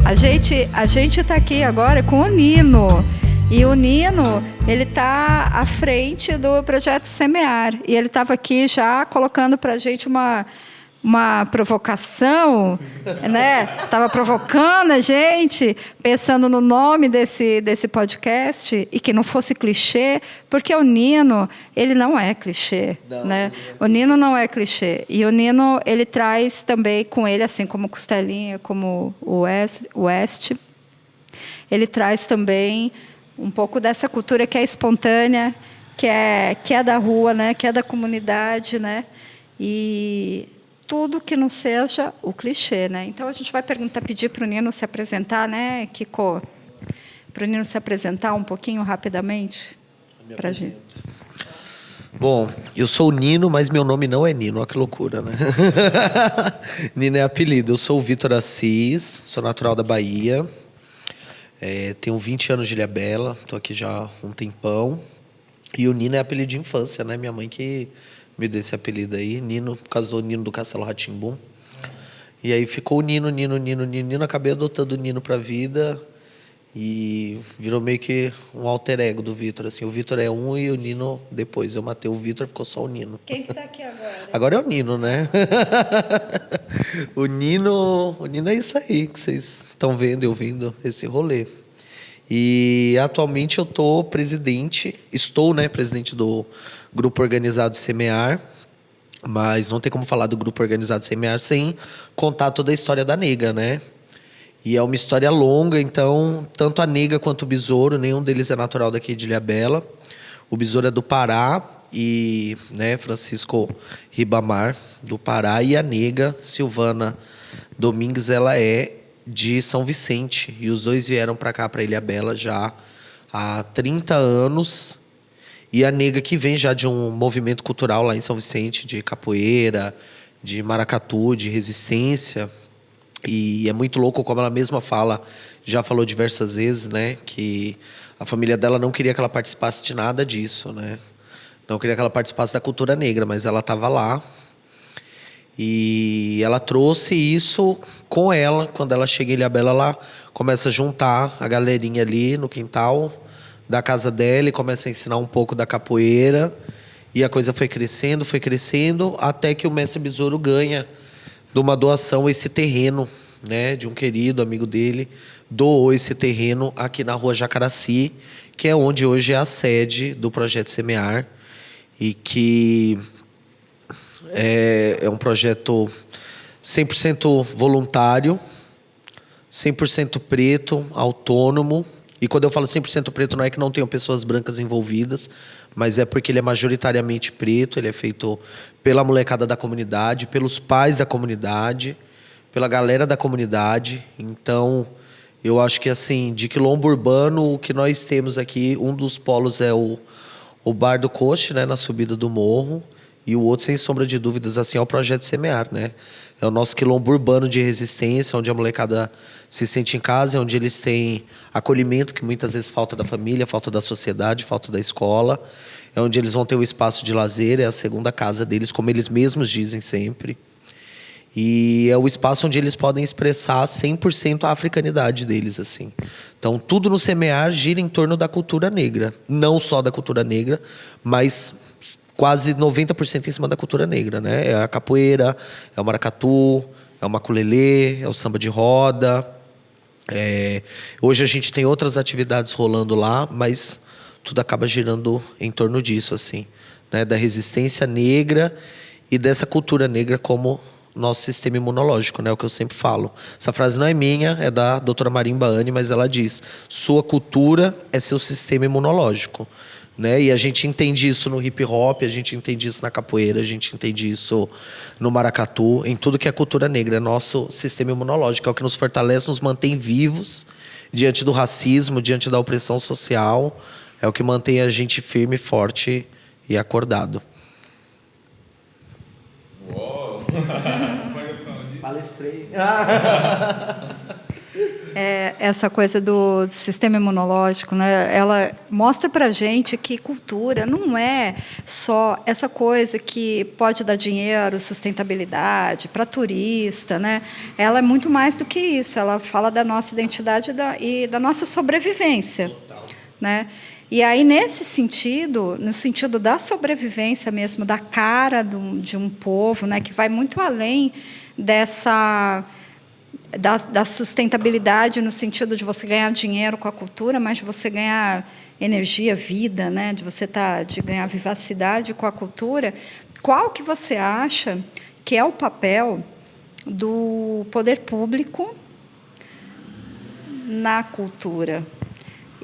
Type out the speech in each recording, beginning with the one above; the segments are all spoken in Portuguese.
A gente está aqui agora com o Nino. E o Nino, ele está à frente do projeto Semear. E ele estava aqui já colocando para a gente uma provocação, né? Estava provocando a gente, pensando no nome desse podcast, e que não fosse clichê, porque o Nino, ele não é clichê. Não, né? O Nino não é clichê. E o Nino, ele traz também com ele, assim como o Costelinha, como o West, ele traz também um pouco dessa cultura que é espontânea, que é da rua, né? Que é da comunidade, né? E tudo que não seja o clichê, né? Então a gente vai pedir para o Nino se apresentar, né, Kiko? Para o Nino se apresentar um pouquinho rapidamente para a gente. Bom, eu sou o Nino, mas meu nome não é Nino, olha que loucura, né? Nino é apelido. Eu sou o Vitor Assis, sou natural da Bahia, tenho 20 anos de Ilhabela, estou aqui já há um tempão. E o Nino é apelido de infância, né? Minha mãe que me deu esse apelido aí, Nino, por causa do Nino do Castelo Rá-Tim-Bum. E aí ficou o Nino. Acabei adotando o Nino pra vida e virou meio que um alter ego do Vitor. Assim, o Vitor é um e o Nino depois. Eu matei o Vitor, ficou só o Nino. Quem que tá aqui agora? Agora é o Nino, né? O Nino é isso aí que vocês estão vendo e ouvindo, esse rolê. E atualmente eu estou, né, presidente do Grupo Organizado Semear, mas não tem como falar do Grupo Organizado Semear sem contar toda a história da Nega, né? E é uma história longa, então, tanto a Nega quanto o Besouro, nenhum deles é natural daqui de Ilhabela. O Besouro é do Pará, e, né, Francisco Ribamar, do Pará, e a Nega, Silvana Domingues, ela é de São Vicente, e os dois vieram para cá, para Ilhabela, já há 30 anos. E a Nega que vem já de um movimento cultural lá em São Vicente, de capoeira, de maracatu, de resistência. E é muito louco como ela mesma fala, já falou diversas vezes, né, que a família dela não queria que ela participasse de nada disso, né? Não queria que ela participasse da cultura negra, mas ela estava lá. E ela trouxe isso com ela. Quando ela chega em Ilhabela, ela começa a juntar a galerinha ali no quintal da casa dela e começa a ensinar um pouco da capoeira. E a coisa foi crescendo, até que o mestre Besouro ganha de uma doação esse terreno, né, de um querido amigo dele, doou esse terreno aqui na rua Jacaraci, que é onde hoje é a sede do Projeto Semear, e que é um projeto 100% voluntário, 100% preto, autônomo. E quando eu falo 100% preto, não é que não tenham pessoas brancas envolvidas, mas é porque ele é majoritariamente preto, ele é feito pela molecada da comunidade, pelos pais da comunidade, pela galera da comunidade. Então, eu acho que, assim, de quilombo urbano, o que nós temos aqui, um dos polos é o Bar do Coche, né, na subida do morro, e o outro, sem sombra de dúvidas, assim, é o Projeto Semear, né? É o nosso quilombo urbano de resistência, onde a molecada se sente em casa, onde eles têm acolhimento, que muitas vezes falta da família, falta da sociedade, falta da escola. É onde eles vão ter o espaço de lazer, é a segunda casa deles, como eles mesmos dizem sempre. E é o espaço onde eles podem expressar 100% a africanidade deles, assim. Então, tudo no Semear gira em torno da cultura negra. Não só da cultura negra, mas quase 90% em cima da cultura negra, né? É a capoeira, é o maracatu, é o maculelê, é o samba de roda. Hoje a gente tem outras atividades rolando lá, mas tudo acaba girando em torno disso, assim, né? Da resistência negra e dessa cultura negra como nosso sistema imunológico, né? O que eu sempre falo. Essa frase não é minha, é da doutora Marimba Anne, mas ela diz: sua cultura é seu sistema imunológico. Né? E a gente entende isso no hip hop, a gente entende isso na capoeira, a gente entende isso no maracatu, em tudo que é cultura negra. É nosso sistema imunológico, é o que nos fortalece, nos mantém vivos diante do racismo, diante da opressão social. É o que mantém a gente firme, forte e acordado. Uou! Palestrei. Essa coisa do sistema imunológico, né? Ela mostra para a gente que cultura não é só essa coisa que pode dar dinheiro, sustentabilidade para turista, né? Ela é muito mais do que isso. Ela fala da nossa identidade e da nossa sobrevivência, né? E aí, nesse sentido, no sentido da sobrevivência mesmo, da cara de um povo, né, que vai muito além da sustentabilidade no sentido de você ganhar dinheiro com a cultura, mas de você ganhar energia, vida, né, de ganhar vivacidade com a cultura. Qual que você acha que é o papel do poder público na cultura?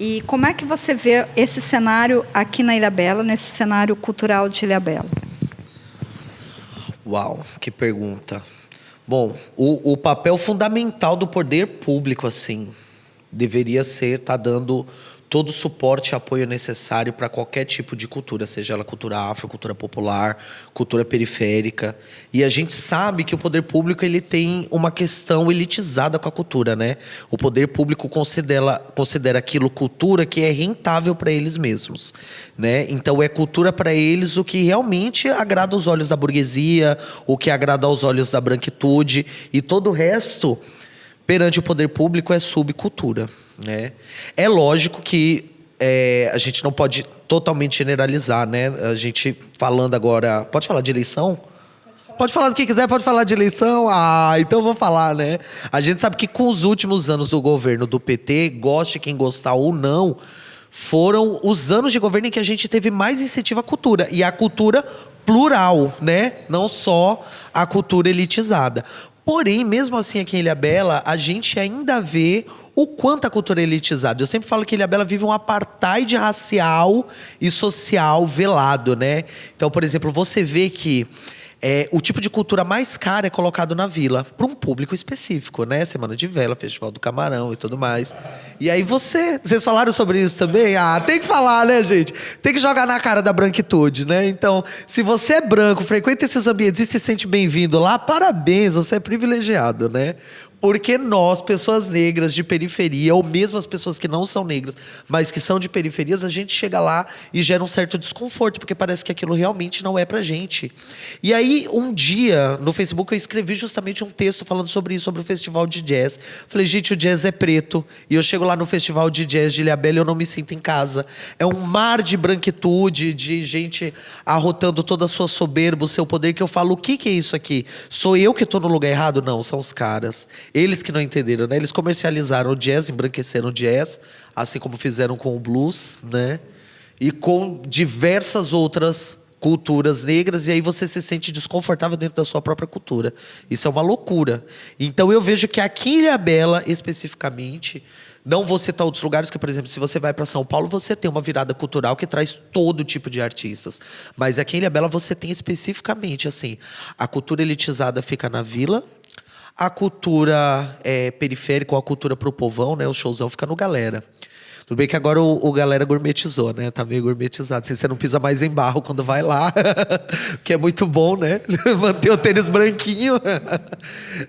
E como é que você vê esse cenário aqui na Ilhabela, nesse cenário cultural de Ilhabela? Uau, que pergunta. Bom, o papel fundamental do poder público, assim, deveria ser estar dando todo o suporte e apoio necessário para qualquer tipo de cultura, seja ela cultura afro, cultura popular, cultura periférica. E a gente sabe que o poder público ele tem uma questão elitizada com a cultura, né? O poder público considera aquilo cultura que é rentável para eles mesmos, né? Então é cultura para eles o que realmente agrada aos olhos da burguesia, o que agrada aos olhos da branquitude, e todo o resto perante o poder público é subcultura, né? É lógico que a gente não pode totalmente generalizar, né? A gente falando agora... Pode falar de eleição? Pode falar do que quiser, pode falar de eleição. Então eu vou falar, né? A gente sabe que com os últimos anos do governo do PT, goste quem gostar ou não, foram os anos de governo em que a gente teve mais incentivo à cultura. E a cultura plural, né? Não só a cultura elitizada. Porém, mesmo assim, aqui em Ilhabela, a gente ainda vê o quanto a cultura é elitizada. Eu sempre falo que Ilhabela vive um apartheid racial e social velado, né? Então, por exemplo, você vê que o tipo de cultura mais cara é colocado na vila, para um público específico, né? Semana de Vela, Festival do Camarão e tudo mais. E aí vocês falaram sobre isso também? Tem que falar, né, gente? Tem que jogar na cara da branquitude, né? Então, se você é branco, frequenta esses ambientes e se sente bem-vindo lá, parabéns, você é privilegiado, né? Porque nós, pessoas negras de periferia, ou mesmo as pessoas que não são negras, mas que são de periferias, a gente chega lá e gera um certo desconforto, porque parece que aquilo realmente não é pra gente. E aí, um dia, no Facebook, eu escrevi justamente um texto falando sobre isso, sobre o festival de jazz. Falei, gente, o jazz é preto. E eu chego lá no festival de jazz de Ilhabela e eu não me sinto em casa. É um mar de branquitude, de gente arrotando toda a sua soberba, o seu poder, que eu falo, o que é isso aqui? Sou eu que estou no lugar errado? Não, são os caras. Eles que não entenderam, né? Eles comercializaram o jazz, embranqueceram o jazz, assim como fizeram com o blues, né? E com diversas outras culturas negras, e aí você se sente desconfortável dentro da sua própria cultura. Isso é uma loucura. Então eu vejo que aqui em Ilhabela, especificamente, não vou citar outros lugares, que, por exemplo, se você vai para São Paulo, você tem uma virada cultural que traz todo tipo de artistas. Mas aqui em Ilhabela você tem especificamente, assim, a cultura elitizada fica na vila, a cultura periférica, ou a cultura pro povão, né? O showzão fica no Galera. Tudo bem que agora o Galera gourmetizou, né? Tá meio gourmetizado. Assim, você não pisa mais em barro quando vai lá, que é muito bom, né? Manter o tênis branquinho.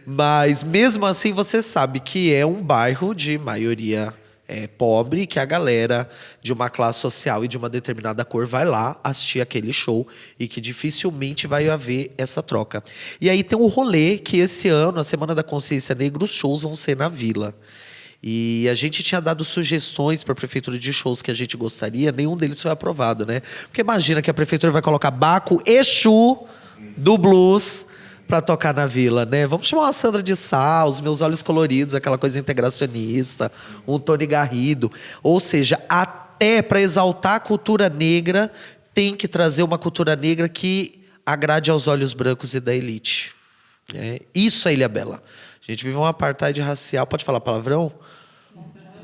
Mas, mesmo assim, você sabe que é um bairro de maioria pobre, que a galera de uma classe social e de uma determinada cor vai lá assistir aquele show e que dificilmente vai haver essa troca. E aí tem um rolê que esse ano, a Semana da Consciência Negra, os shows vão ser na Vila. E a gente tinha dado sugestões para a prefeitura de shows que a gente gostaria, nenhum deles foi aprovado, né? Porque imagina que a prefeitura vai colocar Baco, Exu do blues para tocar na vila, né? Vamos chamar uma Sandra de Sá, Os Meus Olhos Coloridos, aquela coisa integracionista, um Tony Garrido. Ou seja, até para exaltar a cultura negra, tem que trazer uma cultura negra que agrade aos olhos brancos e da elite. Isso é Ilhabela. A gente vive um apartheid racial, pode falar palavrão?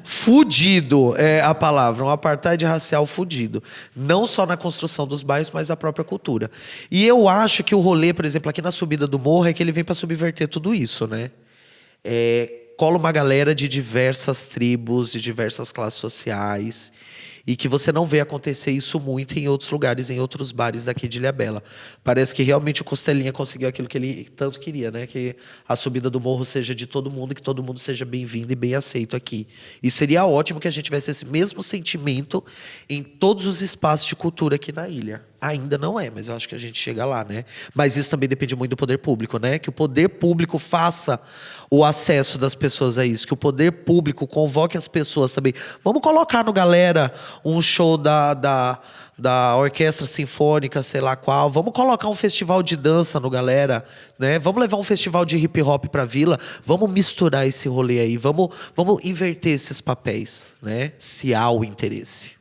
Fudido é a palavra, um apartheid racial fudido. Não só na construção dos bairros, mas da própria cultura. E eu acho que o rolê, por exemplo, aqui na subida do morro, é que ele vem para subverter tudo isso, né? Cola uma galera de diversas tribos, de diversas classes sociais. E que você não vê acontecer isso muito em outros lugares, em outros bares daqui de Ilhabela. Parece que realmente o Costelinha conseguiu aquilo que ele tanto queria, né? Que a subida do morro seja de todo mundo, que todo mundo seja bem-vindo e bem aceito aqui. E seria ótimo que a gente tivesse esse mesmo sentimento em todos os espaços de cultura aqui na ilha. Ainda não é, mas eu acho que a gente chega lá, né? Mas isso também depende muito do poder público, né? Que o poder público faça o acesso das pessoas a isso. Que o poder público convoque as pessoas também. Vamos colocar no Galera um show da Orquestra Sinfônica, sei lá qual. Vamos colocar um festival de dança no Galera, né? Vamos levar um festival de hip hop para a Vila. Vamos misturar esse rolê aí. Vamos inverter esses papéis, né? Se há o interesse.